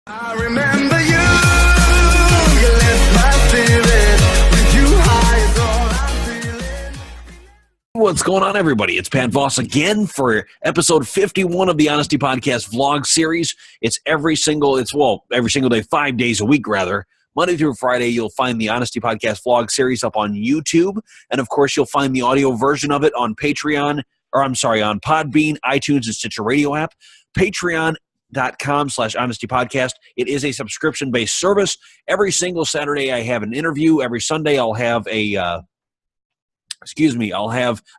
I remember you left my spirit with you high is all I'm feeling. What's going on, everybody? It's Pat Voss again for episode 51 of the Honesty Podcast vlog series. It's every single day, 5 days a week, rather. Monday through Friday, you'll find the Honesty Podcast vlog series up on YouTube. And, of course, you'll find the audio version of it on Podbean, iTunes, and Stitcher Radio app. Patreon.com/honestypodcast. It is a subscription-based service. Every single Saturday, I have an interview. Every Sunday, I'll have a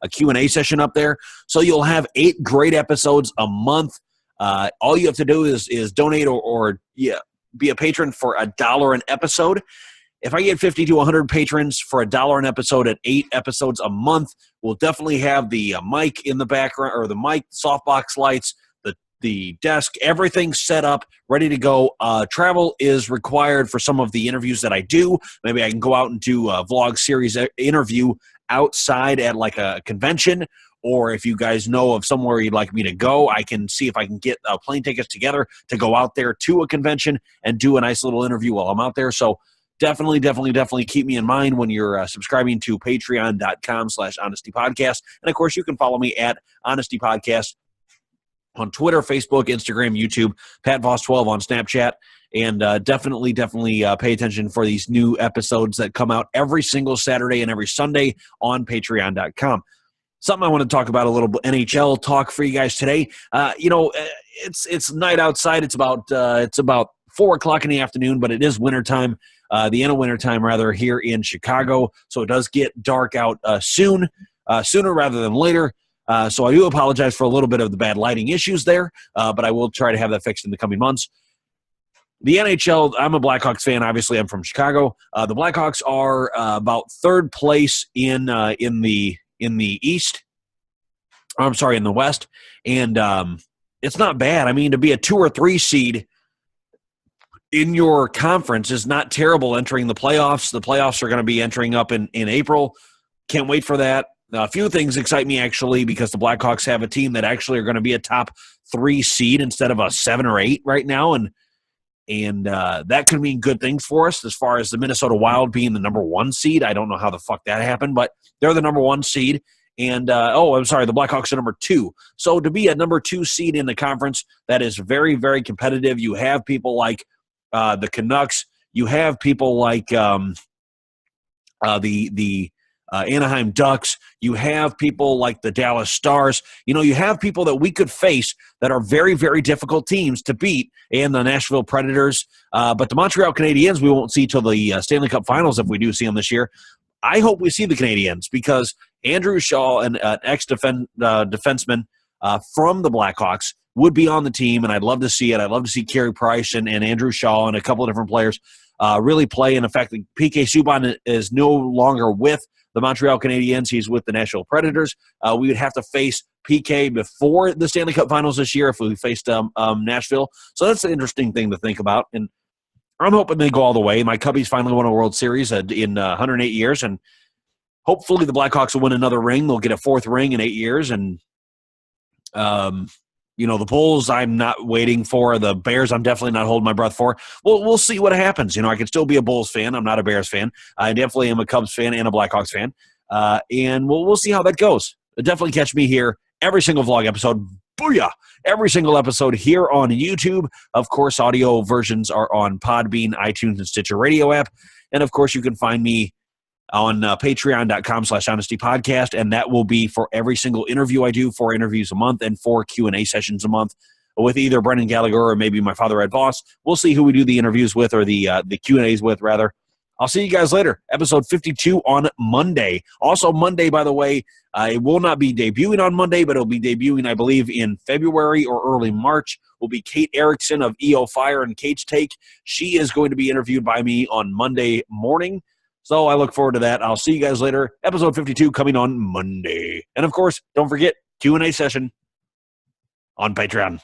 Q&A session up there. So you'll have 8 great episodes a month. All you have to do is donate or be a patron for $1 an episode. If I get 50 to 100 patrons for $1 an episode at 8 episodes a month, we'll definitely have the mic in the background, or the mic, softbox lights, the desk, everything set up, ready to go. Travel is required for some of the interviews that I do. Maybe I can go out and do a vlog series interview outside at like a convention, or if you guys know of somewhere you'd like me to go, I can see if I can get plane tickets together to go out there to a convention and do a nice little interview while I'm out there. So definitely keep me in mind when you're subscribing to patreon.com/honestypodcast. And of course, you can follow me at Honesty Podcast on Twitter, Facebook, Instagram, YouTube, PatVoss12 on Snapchat, and definitely pay attention for these new episodes that come out every single Saturday and every Sunday on Patreon.com. Something I want to talk about a little bit, NHL talk for you guys today. It's night outside. It's about 4 o'clock in the afternoon, but it is wintertime, the end of wintertime rather, here in Chicago. So it does get dark out sooner rather than later. So I do apologize for a little bit of the bad lighting issues there, but I will try to have that fixed in the coming months. The NHL, I'm a Blackhawks fan. Obviously, I'm from Chicago. The Blackhawks are about third place in the East. I'm sorry, in the West, and it's not bad. I mean, to be a 2 or 3 seed in your conference is not terrible entering the playoffs. The playoffs are going to be entering up in April. Can't wait for that. Now, a few things excite me, actually, because the Blackhawks have a team that actually are going to be a top 3 seed instead of a 7 or 8 right now, and that could mean good things for us as far as the Minnesota Wild being the number 1 seed. I don't know how the fuck that happened, but they're the number 1 seed, and the Blackhawks are number 2. So to be a number 2 seed in the conference, that is very, very competitive. You have people like the Canucks. You have people like the Anaheim Ducks. You have people like the Dallas Stars. You have people that we could face that are very, very difficult teams to beat, and the Nashville Predators. But the Montreal Canadiens, we won't see till the Stanley Cup Finals if we do see them this year. I hope we see the Canadiens because Andrew Shaw, an ex-defenseman from the Blackhawks, would be on the team, and I'd love to see it. I'd love to see Carey Price and Andrew Shaw and a couple of different players really play. And in fact, PK Subban is no longer with the Montreal Canadiens. He's with the Nashville Predators. We would have to face PK before the Stanley Cup Finals this year if we faced Nashville. So that's an interesting thing to think about. And I'm hoping they go all the way. My Cubbies finally won a World Series in 108 years, and hopefully the Blackhawks will win another ring. They'll get a 4th ring in 8 years. And, the Bulls, I'm not waiting for. The Bears, I'm definitely not holding my breath for. We'll see what happens. I can still be a Bulls fan. I'm not a Bears fan. I definitely am a Cubs fan and a Blackhawks fan. And we'll see how that goes. Definitely catch me here every single vlog episode. Booyah! Every single episode here on YouTube. Of course, audio versions are on Podbean, iTunes, and Stitcher Radio app. And, of course, you can find me on patreon.com/honestypodcast, and that will be for every single interview I do, 4 interviews a month and 4 Q&A sessions a month with either Brendan Gallagher or maybe my father, Ed Voss. We'll see who we do the interviews with, or the Q&As with, rather. I'll see you guys later. Episode 52 on Monday. Also, Monday, by the way, it will not be debuting on Monday, but it'll be debuting, I believe, in February or early March. Will be Kate Erickson of EO Fire and Kate's Take. She is going to be interviewed by me on Monday morning. So I look forward to that. I'll see you guys later. Episode 52 coming on Monday. And, of course, don't forget, Q&A session on Patreon.